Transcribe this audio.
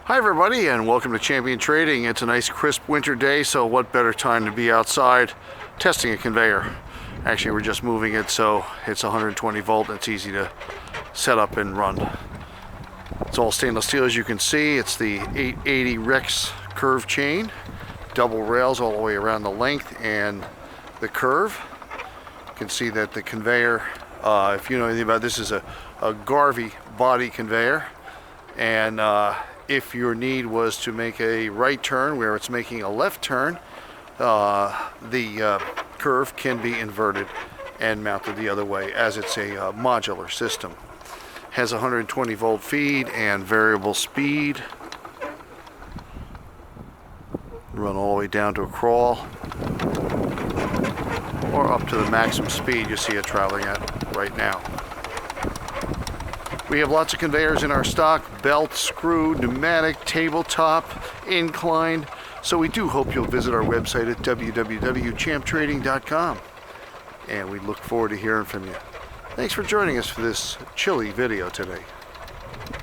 Hi everybody, and welcome to Champion Trading. It's a nice crisp winter day, so what better time to be outside testing a conveyor. Actually, we're just moving it so it's 120 volt and it's easy to set up and run. It's all stainless steel, as you can see. It's the 880 Rex curve chain, double rails all the way around the length and the curve. You can see that the conveyor, if you know anything about this, is a Garvey body conveyor, and if your need was to make a right turn where it's making a left turn, the curve can be inverted and mounted the other way, as it's a modular system. Has 120 volt feed and variable speed. Run all the way down to a crawl or up to the maximum speed you see it traveling at right now. We have lots of conveyors in our stock: belt, screw, pneumatic, tabletop, inclined. So we do hope you'll visit our website at www.champtrading.com. And we look forward to hearing from you. Thanks for joining us for this chilly video today.